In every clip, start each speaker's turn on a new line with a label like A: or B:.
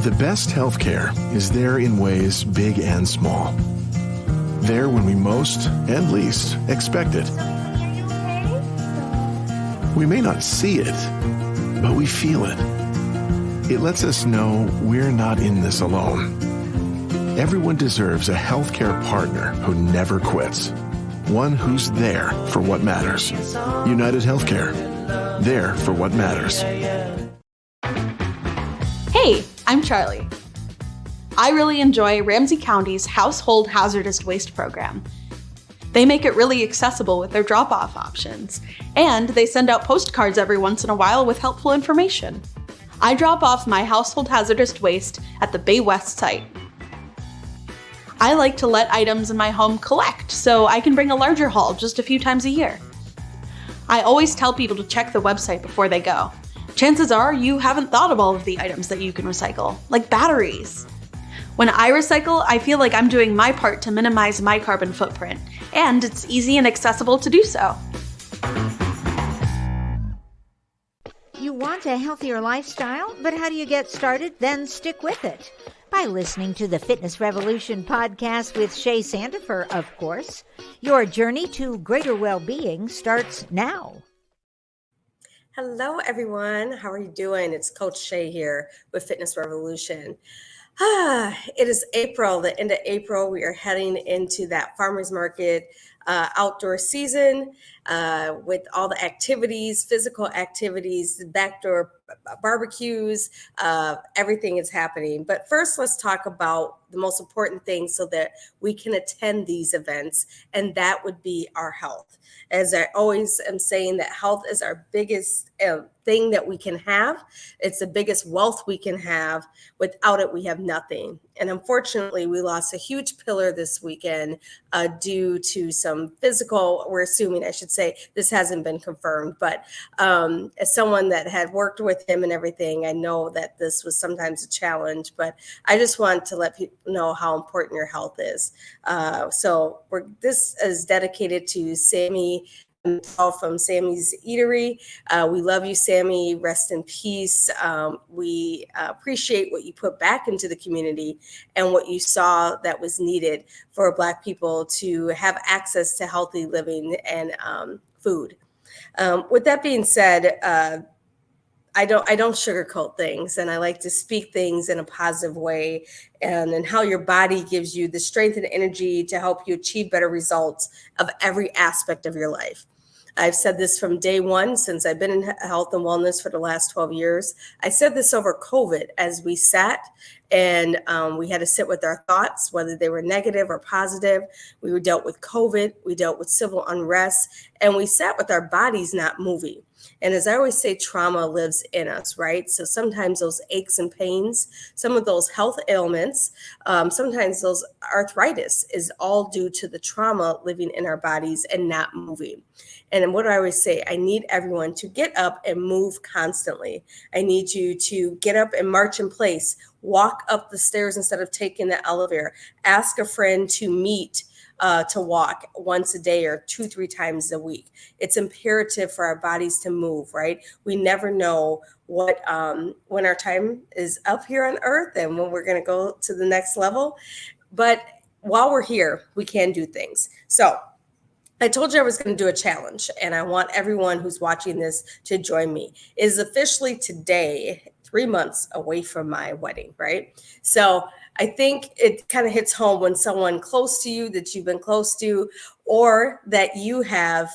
A: The best healthcare is there in ways big and small. There when we most and least expect it. We may not see it, but we feel it. It lets us know we're not in this alone. Everyone deserves a healthcare partner who never quits. One who's there for what matters. United Healthcare. There for what matters.
B: Hey, I'm Charlie. I really enjoy Ramsey County's Household Hazardous Waste program. They make it really accessible with their drop-off options, and they send out postcards every once in a while with helpful information. I drop off my household hazardous waste at the Bay West site. I like to let items in my home collect so I can bring a larger haul just a few times a year. I always tell people to check the website before they go. Chances are you haven't thought of all of the items that you can recycle, like batteries. When I recycle, I feel like I'm doing my part to minimize my carbon footprint, and it's easy and accessible to do so.
C: You want a healthier lifestyle, but how do you get started? Then stick with it by listening to the Fitness Revolution podcast with Shay Sandifer, of course. Your journey to greater well-being starts now.
D: Hello, everyone. How are you doing? It's Coach Shay here with Fitness Revolution. It is April, the end of April. We are heading into that farmer's market outdoor season with all the activities, physical activities, backdoor barbecues, everything is happening. But first, let's talk about the most important thing so that we can attend these events, and that would be our health. As I always am saying, that health is our biggest thing that we can have. It's the biggest wealth we can have. Without it, we have nothing. And unfortunately, we lost a huge pillar this weekend due to some physical, we're assuming, I should say, this hasn't been confirmed, but as someone that had worked with him and everything, I know that this was sometimes a challenge, but I just want to let people know how important your health is. So this is dedicated to Sammy McDowell from Sammy's Eatery. We love you, Sammy. Rest in peace. We appreciate what you put back into the community and what you saw that was needed for Black people to have access to healthy living and food. With that being said, I don't sugarcoat things, and I like to speak things in a positive way, and how your body gives you the strength and energy to help you achieve better results of every aspect of your life. I've said this from day one since I've been in health and wellness for the last 12 years. I said this over COVID as we sat and we had to sit with our thoughts, whether they were negative or positive. We dealt with COVID, we dealt with civil unrest, and we sat with our bodies not moving. And as I always say, trauma lives in us, right? So sometimes those aches and pains, some of those health ailments, sometimes those arthritis is all due to the trauma living in our bodies and not moving. And what do I always say? I need everyone to get up and move constantly. I need you to get up and march in place, walk up the stairs instead of taking the elevator, ask a friend to meet to walk once a day or 2-3 times a week. It's imperative for our bodies to move, right? We never know what when our time is up here on earth and when we're going to go to the next level. But while we're here, we can do things. So I told you I was going to do a challenge, and I want everyone who's watching this to join me. It is officially today 3 months away from my wedding, right? So I think it kind of hits home when someone close to you that you've been close to, or that you have,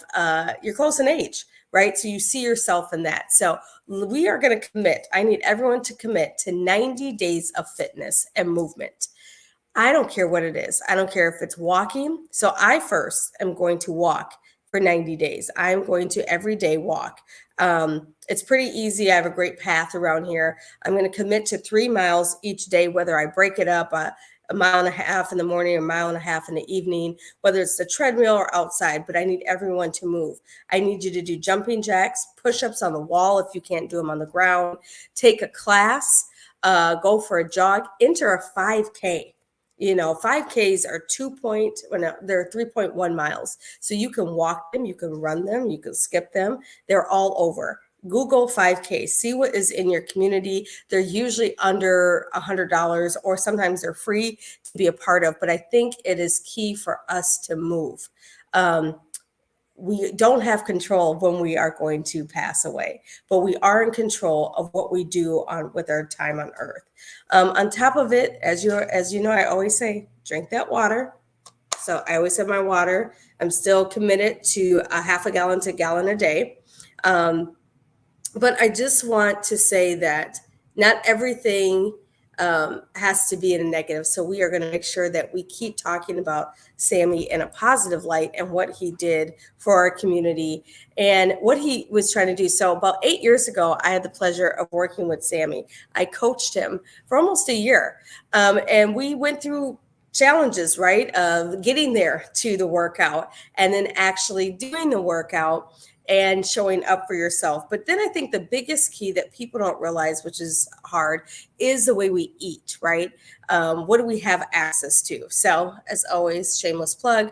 D: you're close in age, right? So you see yourself in that. So we are going to commit. I need everyone to commit to 90 days of fitness and movement. I don't care what it is. I don't care if it's walking. So I first am going to walk for 90 days. I'm going to every day walk. It's pretty easy. I have a great path around here. I'm going to commit to 3 miles each day, whether I break it up a mile and a half in the morning, a mile and a half in the evening, whether it's the treadmill or outside, but I need everyone to move. I need you to do jumping jacks, push-ups on the wall if you can't do them on the ground, take a class, go for a jog, enter a 5K. 5Ks are they're 3.1 miles. So you can walk them, you can run them, you can skip them. They're all over. Google 5K, see what is in your community. They're usually under $100 or sometimes they're free to be a part of, but I think it is key for us to move. We don't have control when we are going to pass away, but we are in control of what we do with our time on earth. On top of it, as you know, I always say, drink that water. So I always have my water. I'm still committed to a half a gallon to a gallon a day. But I just want to say that not everything has to be in a negative. So we are going to make sure that we keep talking about Sammy in a positive light and what he did for our community and what he was trying to do. So about 8 years ago, I had the pleasure of working with Sammy. I coached him for almost a year. And we went through challenges, right, of getting there to the workout and then actually doing the workout and showing up for yourself. But then I think the biggest key that people don't realize, which is hard, is the way we eat, right? What do we have access to? So as always, shameless plug,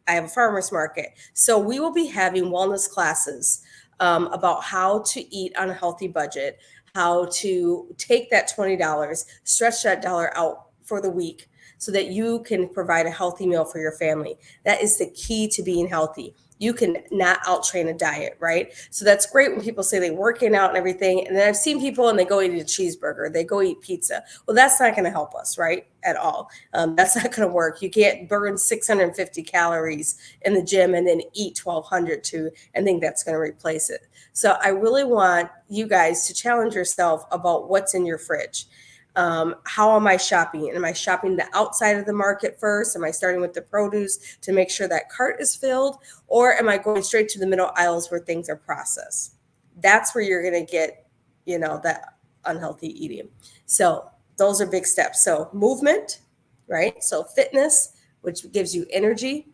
D: I have a farmer's market. So we will be having wellness classes about how to eat on a healthy budget, how to take that $20, stretch that dollar out for the week so that you can provide a healthy meal for your family. That is the key to being healthy. You can not out-train a diet, right? So that's great when people say they're working out and everything. And then I've seen people and they go eat a cheeseburger, they go eat pizza. Well, that's not going to help us, right? At all. That's not going to work. You can't burn 650 calories in the gym and then eat 1,200 and think that's going to replace it. So I really want you guys to challenge yourself about what's in your fridge. How am I shopping? Am I shopping the outside of the market first? Am I starting with the produce to make sure that cart is filled? Or am I going straight to the middle aisles where things are processed? That's where you're going to get, that unhealthy eating. So those are big steps. So movement, right? So fitness, which gives you energy.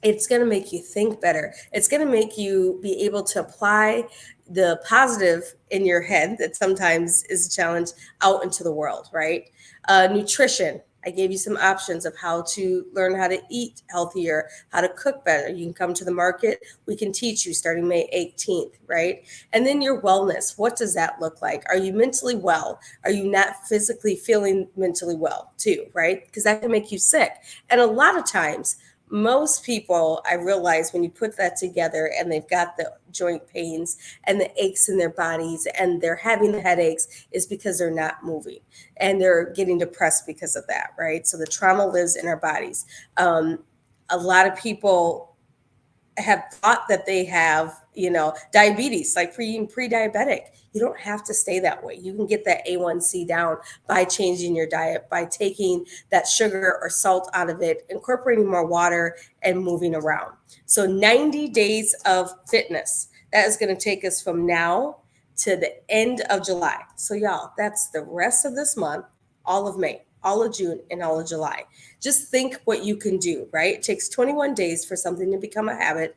D: It's going to make you think better. It's going to make you be able to apply the positive in your head that sometimes is a challenge out into the world, right? Nutrition. I gave you some options of how to learn how to eat healthier, how to cook better. You can come to the market. We can teach you starting May 18th, right? And then your wellness. What does that look like? Are you mentally well? Are you not physically feeling mentally well too, right? Because that can make you sick. And a lot of times, most people, I realize when you put that together and they've got the joint pains and the aches in their bodies and they're having the headaches is because they're not moving and they're getting depressed because of that, right? So the trauma lives in our bodies. A lot of people have thought that they have, diabetes, like pre-diabetic. You don't have to stay that way. You can get that A1C down by changing your diet, by taking that sugar or salt out of it, incorporating more water and moving around. So 90 days of fitness. That is going to take us from now to the end of July. So y'all, that's the rest of this month, all of May, all of June, and all of July. Just think what you can do, right? It takes 21 days for something to become a habit,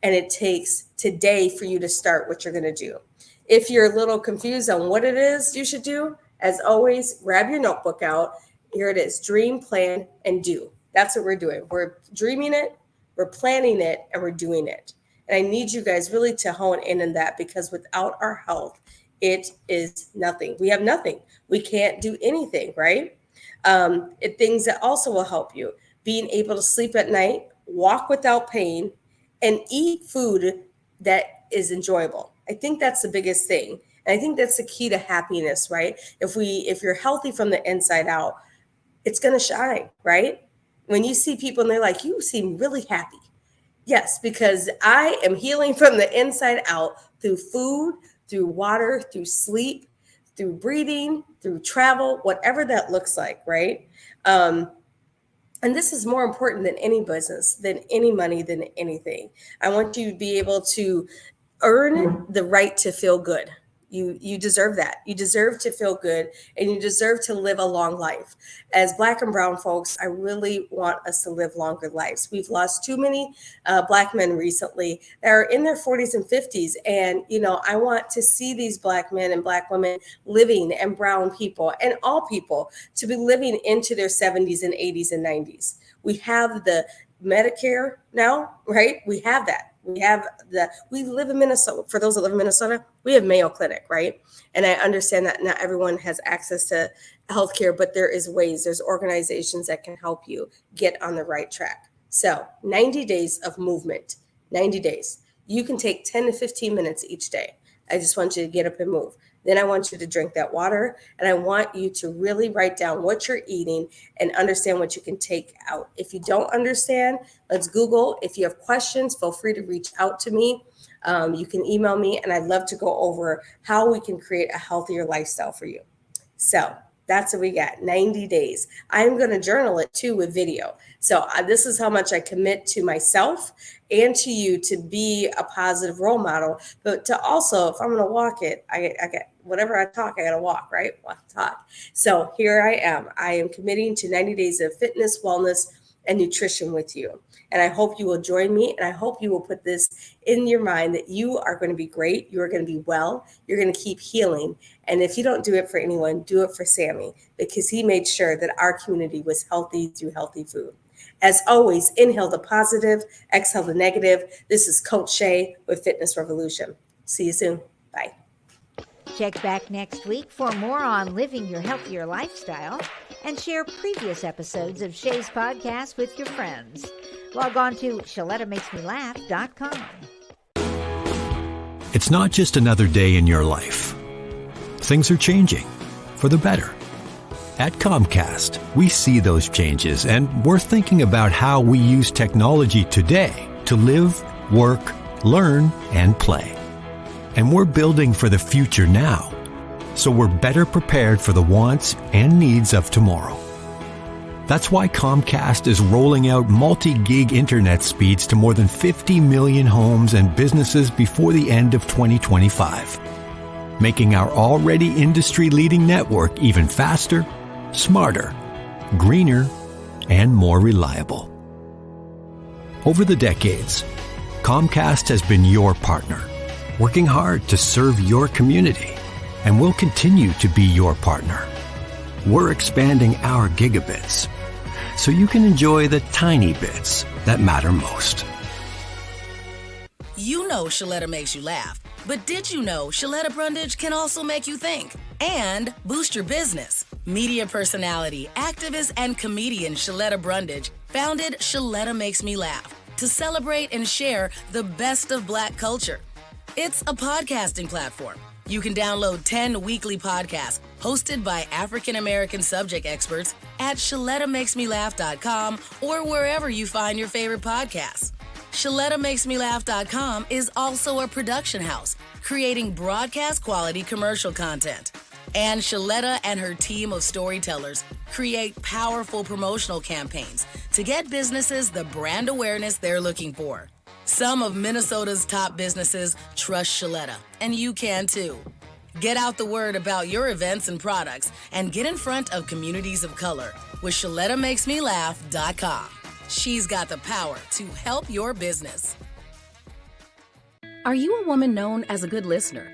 D: and it takes today for you to start what you're going to do. If you're a little confused on what it is you should do, as always, grab your notebook out. Here it is, dream, plan, and do. That's what we're doing. We're dreaming it, we're planning it, and we're doing it. And I need you guys really to hone in on that, because without our health, it is nothing. We have nothing. We can't do anything, right? Things that also will help you, being able to sleep at night, walk without pain, and eat food that is enjoyable. I think that's the biggest thing. And I think that's the key to happiness, right? If you're healthy from the inside out, it's going to shine, right? When you see people and they're like, you seem really happy. Yes, because I am healing from the inside out through food, through water, through sleep, through breathing, through travel, whatever that looks like, right? And this is more important than any business, than any money, than anything. I want you to be able to earn the right to feel good. You deserve that. You deserve to feel good, and you deserve to live a long life. As Black and brown folks, I really want us to live longer lives. We've lost too many Black men recently that are in their 40s and 50s. And, I want to see these Black men and Black women living, and brown people and all people to be living into their 70s and 80s and 90s. We have the Medicare now, right? We have that. We live in Minnesota. For those that live in Minnesota, we have Mayo Clinic, right? And I understand that not everyone has access to healthcare, but there's organizations that can help you get on the right track. So 90 days of movement, 90 days. You can take 10 to 15 minutes each day. I just want you to get up and move. Then I want you to drink that water, and I want you to really write down what you're eating and understand what you can take out. If you don't understand, let's Google. If you have questions, feel free to reach out to me. You can email me, and I'd love to go over how we can create a healthier lifestyle for you. So that's what we got, 90 days. I'm going to journal it too with video. So this is how much I commit to myself and to you to be a positive role model, but to also, if I'm going to walk it, I got whatever I talk, I got to walk, right? Walk, talk. So here I am. I am committing to 90 days of fitness, wellness, and nutrition with you. And I hope you will join me. And I hope you will put this in your mind that you are going to be great. You are going to be well. You're going to keep healing. And if you don't do it for anyone, do it for Sammy, because he made sure that our community was healthy through healthy food. As always, inhale the positive, exhale the negative. This is Coach Shay with Fitness Revolution. See you soon. Bye.
C: Check back next week for more on living your healthier lifestyle and share previous episodes of Shay's podcast with your friends. Log on to ShalettaMakesMeLaugh.com.
E: It's not just another day in your life. Things are changing for the better. At Comcast, we see those changes, and we're thinking about how we use technology today to live, work, learn, and play. And we're building for the future now, so we're better prepared for the wants and needs of tomorrow. That's why Comcast is rolling out multi-gig internet speeds to more than 50 million homes and businesses before the end of 2025, making our already industry-leading network even faster, smarter, greener, and more reliable. Over the decades, Comcast has been your partner, working hard to serve your community, and will continue to be your partner. We're expanding our gigabits so you can enjoy the tiny bits that matter most.
F: You know Shaletta makes you laugh, but did you know Shaletta Brundage can also make you think and boost your business? Media personality, activist, and comedian Shaletta Brundage founded Shaletta Makes Me Laugh to celebrate and share the best of Black culture. It's a podcasting platform. You can download 10 weekly podcasts hosted by African-American subject experts at ShalettaMakesMeLaugh.com or wherever you find your favorite podcasts. ShalettaMakesMeLaugh.com is also a production house, creating broadcast-quality commercial content. And Shaletta and her team of storytellers create powerful promotional campaigns to get businesses the brand awareness they're looking for. Some of Minnesota's top businesses trust Shaletta, and you can too. Get out the word about your events and products and get in front of communities of color with ShalettaMakesMeLaugh.com. She's got the power to help your business.
G: Are you a woman known as a good listener?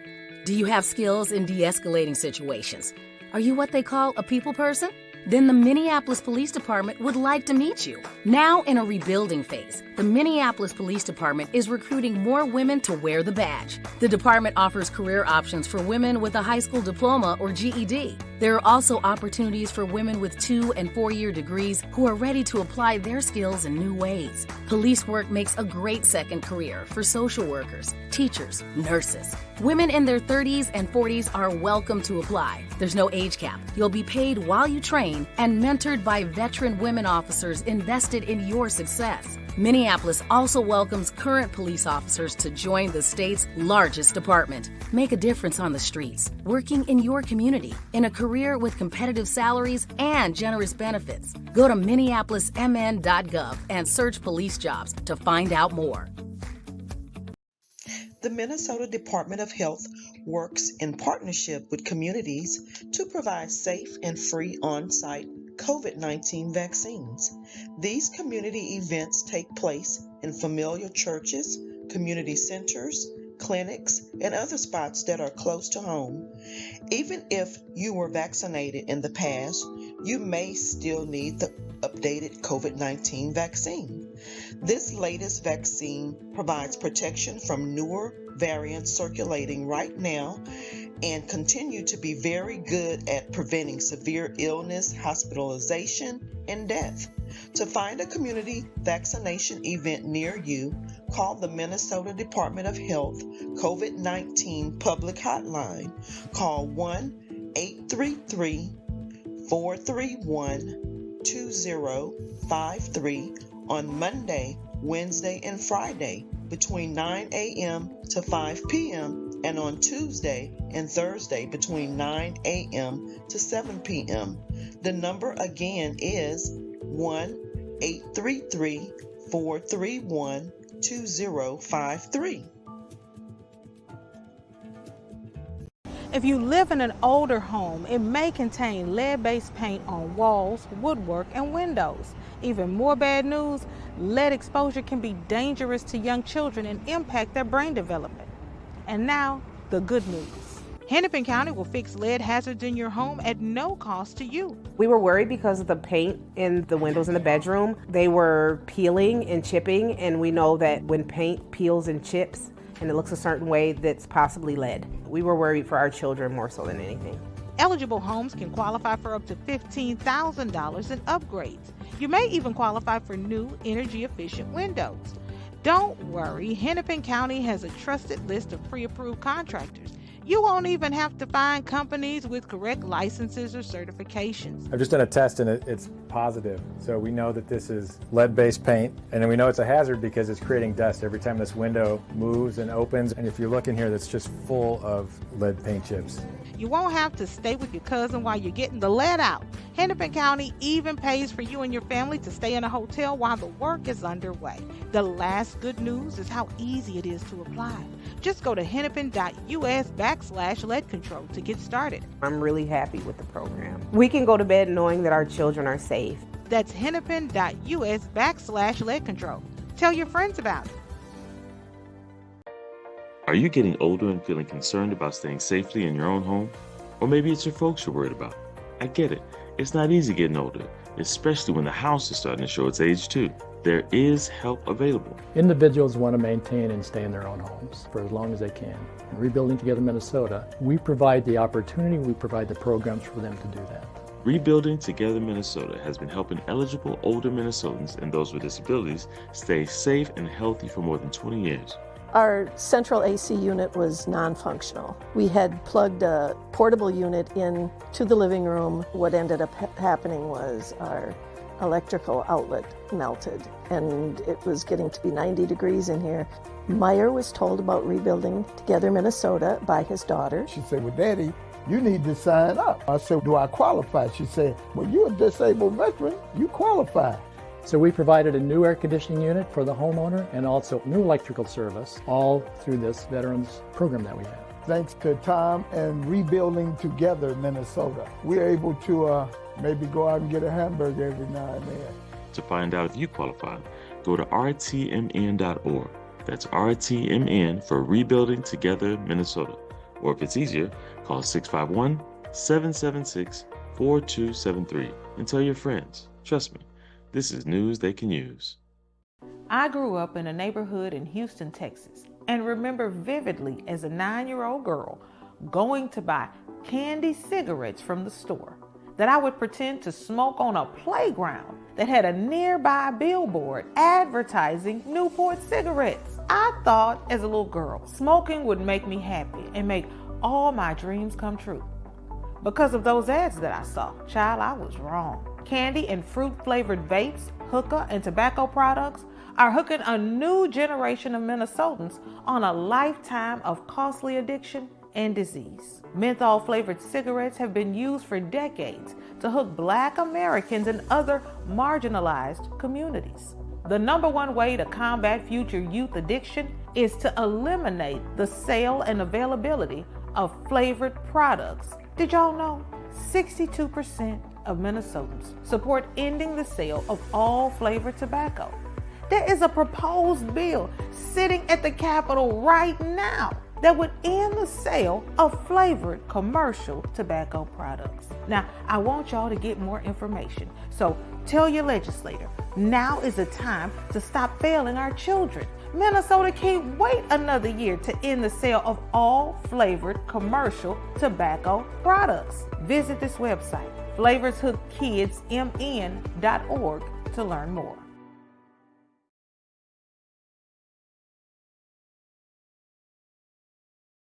G: Do you have skills in de-escalating situations? Are you what they call a people person? Then the Minneapolis Police Department would like to meet you. Now in a rebuilding phase, the Minneapolis Police Department is recruiting more women to wear the badge. The department offers career options for women with a high school diploma or GED. There are also opportunities for women with 2- and 4-year degrees who are ready to apply their skills in new ways. Police work makes a great second career for social workers, teachers, nurses. Women in their 30s and 40s are welcome to apply. There's no age cap. You'll be paid while you train and mentored by veteran women officers invested in your success. Minneapolis also welcomes current police officers to join the state's largest department. Make a difference on the streets, working in your community, in a career with competitive salaries and generous benefits. Go to minneapolismn.gov and search police jobs to find out more.
H: The Minnesota Department of Health works in partnership with communities to provide safe and free on-site COVID-19 vaccines. These community events take place in familiar churches, community centers, clinics, and other spots that are close to home. Even if you were vaccinated in the past, you may still need the updated COVID-19 vaccine. This latest vaccine provides protection from newer variants circulating right now and continue to be very good at preventing severe illness, hospitalization, and death. To find a community vaccination event near you, call the Minnesota Department of Health COVID-19 Public Hotline. Call 1-833-431-2053 on Monday, Wednesday, and Friday between 9 a.m. to 5 p.m. and on Tuesday and Thursday between 9 a.m. to 7 p.m. The number again is 1-833-431-2053.
I: If you live in an older home, it may contain lead-based paint on walls, woodwork, and windows. Even more bad news, lead exposure can be dangerous to young children and impact their brain development. And now, the good news. Hennepin County will fix lead hazards in your home at no cost to you.
J: We were worried because of the paint in the windows in the bedroom. They were peeling and chipping, and we know that when paint peels and chips and it looks a certain way, that's possibly lead. We were worried for our children more so than anything.
I: Eligible homes can qualify for up to $15,000 in upgrades. You may even qualify for new energy-efficient windows. Don't worry, Hennepin County has a trusted list of pre-approved contractors. You won't even have to find companies with correct licenses or certifications.
K: I've just done a test and it's positive. So we know that this is lead-based paint, and then we know it's a hazard because it's creating dust every time this window moves and opens. And if you look in here, that's just full of lead paint chips.
I: You won't have to stay with your cousin while you're getting the lead out. Hennepin County even pays for you and your family to stay in a hotel while the work is underway. The last good news is how easy it is to apply. Just go to hennepin.us/lead control to get started.
J: I'm really happy with the program. We can go to bed knowing that our children are safe.
I: That's hennepin.us/lead control. Tell your friends about it.
L: Are you getting older and feeling concerned about staying safely in your own home? Or maybe it's your folks you're worried about. I get it. It's not easy getting older, especially when the house is starting to show its age too. There is help available.
M: Individuals want to maintain and stay in their own homes for as long as they can. In Rebuilding Together Minnesota, we provide the opportunity, we provide the programs for them to do that.
L: Rebuilding Together Minnesota has been helping eligible older Minnesotans and those with disabilities stay safe and healthy for more than 20 years.
N: Our central AC unit was non-functional. We had plugged a portable unit in to the living room. What ended up happening was our electrical outlet melted, and it was getting to be 90 degrees in here. Meyer was told about Rebuilding Together Minnesota by his daughter.
O: She said, well, Daddy, you need to sign up. I said, do I qualify? She said, well, you're a disabled veteran. You qualify.
M: So we provided a new air conditioning unit for the homeowner and also new electrical service, all through this veterans program that we have.
O: Thanks to Tom and Rebuilding Together Minnesota, we're able to maybe go out and get a hamburger every now and then.
L: To find out if you qualify, go to rtmn.org. That's RTMN for Rebuilding Together Minnesota. Or if it's easier, call 651-776-4273 and tell your friends. Trust me, this is news they can use.
I: I grew up in a neighborhood in Houston, Texas, and remember vividly as a 9-year-old girl going to buy candy cigarettes from the store that I would pretend to smoke on a playground that had a nearby billboard advertising Newport cigarettes. I thought as a little girl, smoking would make me happy and make all my dreams come true. Because of those ads that I saw, child, I was wrong. Candy and fruit-flavored vapes, hookah, and tobacco products are hooking a new generation of Minnesotans on a lifetime of costly addiction and disease. Menthol-flavored cigarettes have been used for decades to hook Black Americans and other marginalized communities. The number one way to combat future youth addiction is to eliminate the sale and availability of flavored products. Did y'all know 62% of Minnesotans support ending the sale of all flavored tobacco? There is a proposed bill sitting at the Capitol right now that would end the sale of flavored commercial tobacco products. Now, I want y'all to get more information. So tell your legislator, now is the time to stop failing our children. Minnesota can't wait another year to end the sale of all flavored commercial tobacco products. Visit this website, flavorshookkidsmn.org, to learn more.